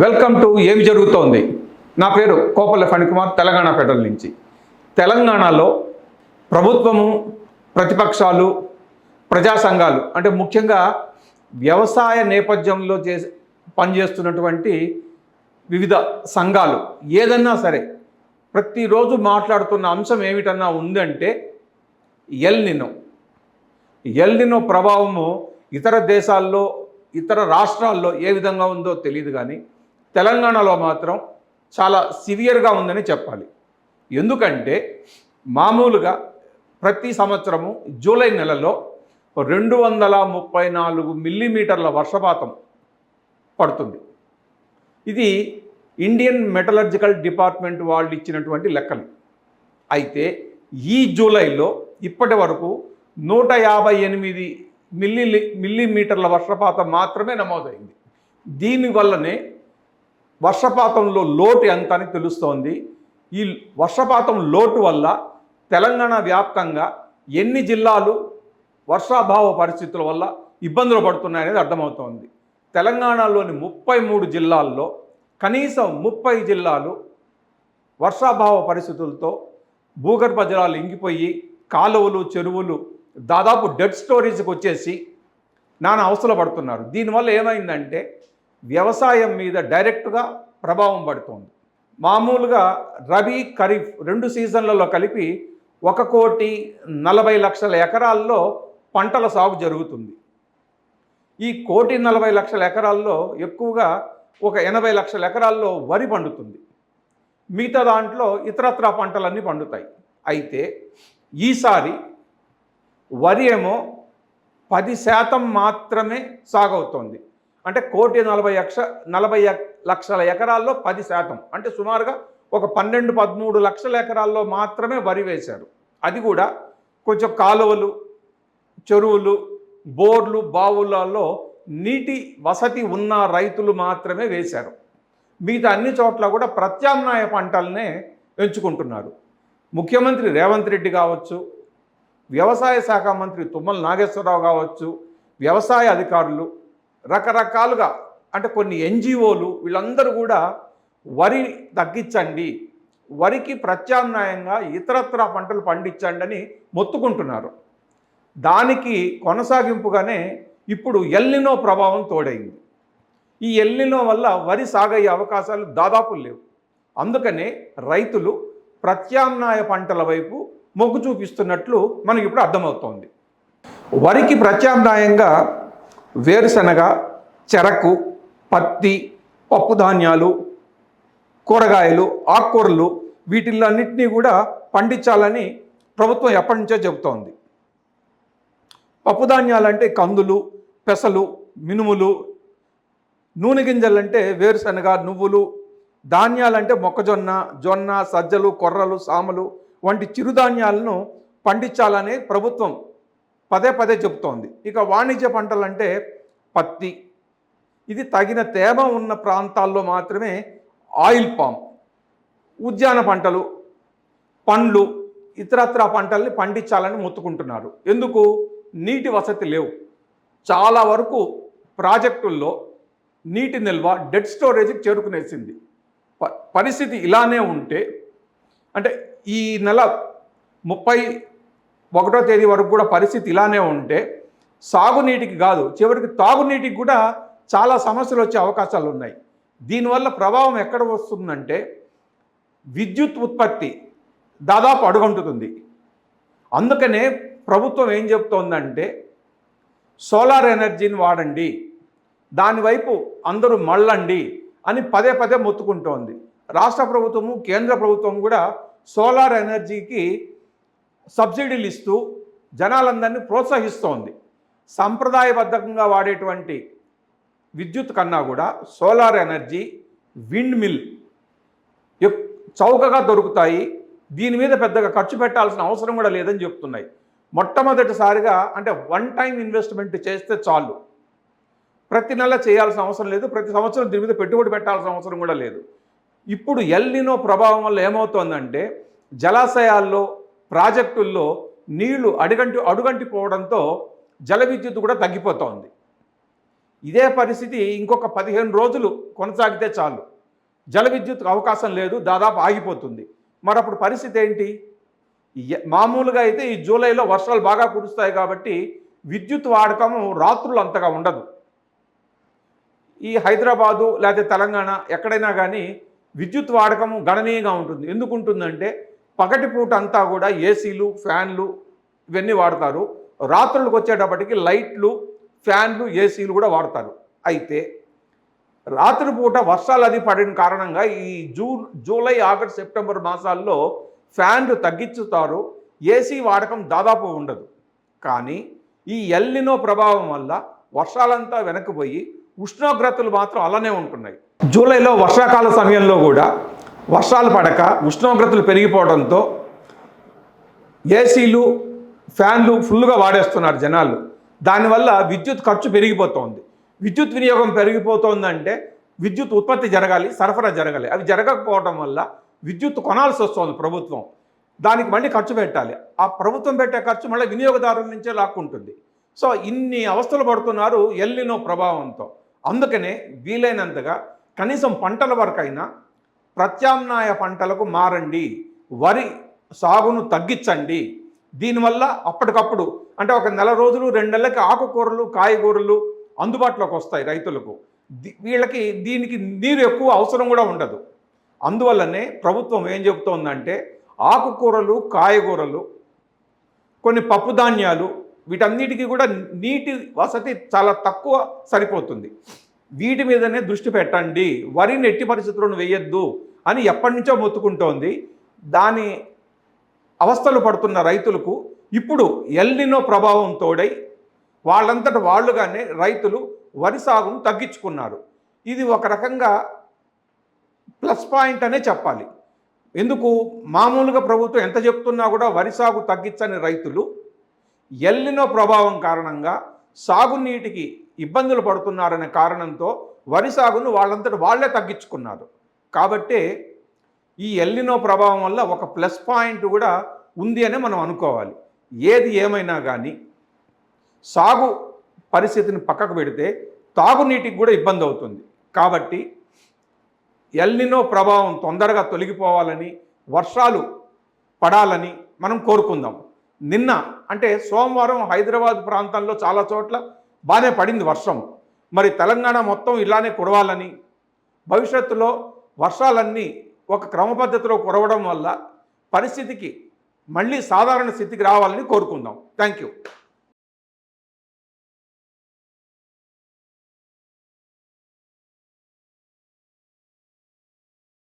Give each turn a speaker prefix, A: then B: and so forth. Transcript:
A: Welcome to ఏమి జరుగుతోంది. నా పేరు కోపల్ల ఫణికుమార్, తెలంగాణ ఫెడరల్ నుంచి. తెలంగాణలో ప్రభుత్వము, ప్రతిపక్షాలు, ప్రజా సంఘాలు అంటే ముఖ్యంగా వ్యవసాయ నేపథ్యంలో పనిచేస్తున్నటువంటి వివిధ సంఘాలు ఏదన్నా సరే ప్రతిరోజు మాట్లాడుతున్న అంశం ఏమిటన్నా ఉందంటే ఎల్ నినో ప్రభావము ఇతర దేశాల్లో, ఇతర రాష్ట్రాల్లో ఏ విధంగా ఉందో తెలియదు, కానీ తెలంగాణలో మాత్రం చాలా సివియర్గా ఉందని చెప్పాలి. ఎందుకంటే మామూలుగా ప్రతి సంవత్సరము జూలై నెలలో 234 మిల్లీమీటర్ల వర్షపాతం పడుతుంది. ఇది ఇండియన్ మెటలర్జికల్ డిపార్ట్మెంట్ వాళ్ళు ఇచ్చినటువంటి లెక్కలు. అయితే ఈ జూలైలో ఇప్పటి వరకు 158 మిల్లీమీటర్ల వర్షపాతం మాత్రమే నమోదైంది. దీనివల్లనే వర్షపాతంలో లోటు ఎంత అని తెలుస్తోంది. ఈ వర్షపాతం లోటు వల్ల తెలంగాణ వ్యాప్తంగా ఎన్ని జిల్లాలు వర్షాభావ పరిస్థితుల వల్ల ఇబ్బందులు పడుతున్నాయనేది అర్థమవుతోంది. తెలంగాణలోని 33 జిల్లాల్లో కనీసం 30 జిల్లాలు వర్షాభావ పరిస్థితులతో భూగర్భ జలాలు ఇంకిపోయి కాలువలు, చెరువులు దాదాపు డెడ్ స్టోరేజ్కి వచ్చేసి నానా అవస్థలు పడుతున్నారు. దీనివల్ల ఏమైందంటే వ్యవసాయం మీద డైరెక్ట్గా ప్రభావం పడుతుంది. మామూలుగా రబీ, ఖరీఫ్ 2 సీజన్లలో కలిపి 1,40,00,000 ఎకరాల్లో పంటల సాగు జరుగుతుంది. ఈ 1,40,00,000 ఎకరాల్లో ఎక్కువగా 80 లక్షల ఎకరాల్లో వరి పండుతుంది. మిగతా దాంట్లో ఇతరత్రా పంటలన్నీ పండుతాయి. అయితే ఈసారి వరి ఏమో 10% మాత్రమే సాగవుతోంది. అంటే 1,40,00,000 ఎకరాల్లో 10%, అంటే సుమారుగా ఒక 12-13 లక్షల ఎకరాల్లో మాత్రమే వరి వేశారు. అది కూడా కొంచెం కాలువలు, చెరువులు, బోర్లు, బావులలో నీటి వసతి ఉన్న రైతులు మాత్రమే వేశారు. మిగతా అన్ని చోట్ల కూడా ప్రత్యామ్నాయ పంటలనే ఎంచుకుంటున్నారు. ముఖ్యమంత్రి రేవంత్ రెడ్డి కావచ్చు, వ్యవసాయ శాఖ మంత్రి తుమ్మల నాగేశ్వరరావు కావచ్చు, వ్యవసాయ అధికారులు రకరకాలుగా, అంటే కొన్ని ఎన్జిఓలు, వీళ్ళందరూ కూడా వరి తగ్గించండి, వరికి ప్రత్యామ్నాయంగా ఇతరత్రా పంటలు పండించండి అని మొత్తుకుంటున్నారు. దానికి కొనసాగింపుగానే ఇప్పుడు ఎల్ నినో ప్రభావం తోడైంది. ఈ ఎల్ నినో వల్ల వరి సాగయ్యే అవకాశాలు దాదాపు లేవు. అందుకనే రైతులు ప్రత్యామ్నాయ పంటల వైపు మొగ్గు చూపిస్తున్నట్లు మనకి ఇప్పుడు అర్థమవుతోంది. వరికి ప్రత్యామ్నాయంగా వేరుశనగ, చెరకు, పత్తి, పప్పు ధాన్యాలు, కూరగాయలు, ఆకుకూరలు వీటిల్లన్నింటినీ కూడా పండించాలని ప్రభుత్వం ఎప్పటి నుంచో చెబుతోంది. పప్పు ధాన్యాలంటే కందులు, పెసలు, మినుములు, నూనె గింజలంటే వేరుశనగ, నువ్వులు, ధాన్యాలంటే మొక్కజొన్న, జొన్న, సజ్జలు, కొర్రలు, సామలు వంటి చిరుధాన్యాలను పండించాలని ప్రభుత్వం పదే చెబుతోంది. ఇక వాణిజ్య పంటలంటే పత్తి, ఇది తగిన తేమ ఉన్న ప్రాంతాల్లో మాత్రమే ఆయిల్ పామ్, ఉద్యాన పంటలు, పండ్లు, ఇతరత్రా పంటల్ని పండించాలని మొత్తుకుంటున్నారు. ఎందుకు? నీటి వసతి లేవు. చాలా వరకు ప్రాజెక్టుల్లో నీటి నిల్వ డెడ్ స్టోరేజ్కి చేరుకునేసింది. పరిస్థితి ఇలానే ఉంటే, అంటే ఈ నెల 31వ తేదీ వరకు కూడా పరిస్థితి ఇలానే ఉంటే సాగునీటికి కాదు, చివరికి తాగునీటికి కూడా చాలా సమస్యలు వచ్చే అవకాశాలు ఉన్నాయి. దీనివల్ల ప్రభావం ఎక్కడ వస్తుందంటే విద్యుత్ ఉత్పత్తి దాదాపు అడుగంటుతుంది. అందుకనే ప్రభుత్వం ఏం చెప్తోందంటే సోలార్ ఎనర్జీని వాడండి, దానివైపు అందరూ మళ్ళండి అని పదే మొత్తుకుంటోంది. రాష్ట్ర ప్రభుత్వము, కేంద్ర ప్రభుత్వం కూడా సోలార్ ఎనర్జీకి సబ్సిడీలు ఇస్తూ జనాలందరినీ ప్రోత్సహిస్తోంది. సంప్రదాయబద్ధంగా వాడేటువంటి విద్యుత్ కన్నా కూడా సోలార్ ఎనర్జీ, విండ్ మిల్ చౌకగా దొరుకుతాయి, దీని మీద పెద్దగా ఖర్చు పెట్టాల్సిన అవసరం కూడా లేదని చెప్తున్నాయి. మొట్టమొదటిసారిగా అంటే వన్ టైం ఇన్వెస్ట్మెంట్ చేస్తే చాలు, ప్రతి నెల చేయాల్సిన అవసరం లేదు, ప్రతి సంవత్సరం దీని మీద పెట్టుబడి పెట్టాల్సిన అవసరం కూడా లేదు. ఇప్పుడు ఎల్ నినో ప్రభావం వల్ల ఏమవుతోందంటే జలాశయాల్లో, ప్రాజెక్టుల్లో నీళ్లు అడుగంటిపోవడంతో జల విద్యుత్ కూడా తగ్గిపోతోంది. ఇదే పరిస్థితి ఇంకొక 15 రోజులు కొనసాగితే చాలు, జల విద్యుత్కు అవకాశం లేదు, దాదాపు ఆగిపోతుంది. మరి అప్పుడు పరిస్థితి ఏంటి? మామూలుగా అయితే ఈ జూలైలో వర్షాలు బాగా కురుస్తాయి కాబట్టి విద్యుత్ వాడకము రాత్రులు అంతగా ఉండదు. ఈ హైదరాబాదు లేకపోతే తెలంగాణ ఎక్కడైనా కానీ విద్యుత్ వాడకము గణనీయంగా ఉంటుంది. ఎందుకు ఉంటుందంటే పగటిపూట అంతా కూడా ఏసీలు, ఫ్యాన్లు ఇవన్నీ వాడతారు. రాత్రులకు వచ్చేటప్పటికి లైట్లు, ఫ్యాన్లు, ఏసీలు కూడా వాడతారు. అయితే రాత్రిపూట వర్షాలు అది పడిన కారణంగా ఈ జూలై, ఆగస్టు, సెప్టెంబర్ మాసాల్లో ఫ్యాన్లు తగ్గించుతారు, ఏసీ వాడకం దాదాపు ఉండదు. కానీ ఈ ఎల్నినో ప్రభావం వల్ల వర్షాలంతా వెనక్కిపోయి ఉష్ణోగ్రతలు మాత్రం అలానే ఉంటున్నాయి. జూలైలో వర్షాకాల సమయంలో కూడా వర్షాలు పడక ఉష్ణోగ్రతలు పెరిగిపోవడంతో ఏసీలు, ఫ్యాన్లు ఫుల్గా వాడేస్తున్నారు జనాలు. దానివల్ల విద్యుత్ ఖర్చు పెరిగిపోతుంది. విద్యుత్ వినియోగం పెరిగిపోతుందంటే విద్యుత్ ఉత్పత్తి జరగాలి, సరఫరా జరగాలి. అవి జరగకపోవడం వల్ల విద్యుత్ కొనాల్సి వస్తుంది ప్రభుత్వం. దానికి మళ్ళీ ఖర్చు పెట్టాలి. ఆ ప్రభుత్వం పెట్టే ఖర్చు మళ్ళీ వినియోగదారుల నుంచే లాక్కుంటుంది. సో ఇన్ని అవస్థలు పడుతున్నారు ఎల్నినో ప్రభావంతో. అందుకనే వీలైనంతగా కనీసం పంటల వరకైనా ప్రత్యామ్నాయ పంటలకు మారండి, వరి సాగును తగ్గించండి. దీనివల్ల అప్పటికప్పుడు అంటే ఒక నెల రోజులు, 2 నెలలకి ఆకుకూరలు, కాయగూరలు అందుబాటులోకి వస్తాయి రైతులకు. వీళ్ళకి దీనికి నీరు ఎక్కువ అవసరం కూడా ఉండదు. అందువల్లనే ప్రభుత్వం ఏం చెబుతోందంటే ఆకుకూరలు, కాయగూరలు, కొన్ని పప్పు ధాన్యాలు వీటన్నిటికీ కూడా నీటి వసతి చాలా తక్కువ సరిపోతుంది. వీటి మీదనే దృష్టి పెట్టండి, వరిని ఎట్టి పరిస్థితులను వేయొద్దు అని ఎప్పటి నుంచో మొత్తుకుంటోంది. దాని అవస్థలు పడుతున్న రైతులకు ఇప్పుడు ఎల్నినో ప్రభావం తోడై వాళ్ళంతట వాళ్ళుగానే రైతులు వరి సాగును తగ్గించుకున్నారు. ఇది ఒక రకంగా ప్లస్ పాయింట్ అనే చెప్పాలి. ఎందుకు? మామూలుగా ప్రభుత్వం ఎంత చెప్తున్నా కూడా వరి సాగు తగ్గించని రైతులు ఎల్నినో ప్రభావం కారణంగా సాగునీటికి ఇబ్బందులు పడుతున్నారనే కారణంతో వరి సాగును వాళ్ళంతట వాళ్ళే తగ్గించుకున్నారు. కాబట్టే ఈ ఎల్నినో ప్రభావం వల్ల ఒక ప్లస్ పాయింట్ కూడా ఉంది అని మనం అనుకోవాలి. ఏది ఏమైనా కానీ సాగు పరిస్థితిని పక్కకు పెడితే తాగునీటికి కూడా ఇబ్బంది అవుతుంది. కాబట్టి ఎల్నినో ప్రభావం తొందరగా తొలగిపోవాలని, వర్షాలు పడాలని మనం కోరుకుందాం. నిన్న అంటే సోమవారం హైదరాబాద్ ప్రాంతాల్లో చాలా చోట్ల బాగానే పడింది వర్షం. మరి తెలంగాణ మొత్తం ఇలానే కురవాలని, భవిష్యత్తులో వర్షాలన్నీ ఒక క్రమ పద్ధతిలో కురవడం వల్ల పరిస్థితికి మళ్ళీ సాధారణ స్థితికి రావాలని కోరుకుందాం. Thank you.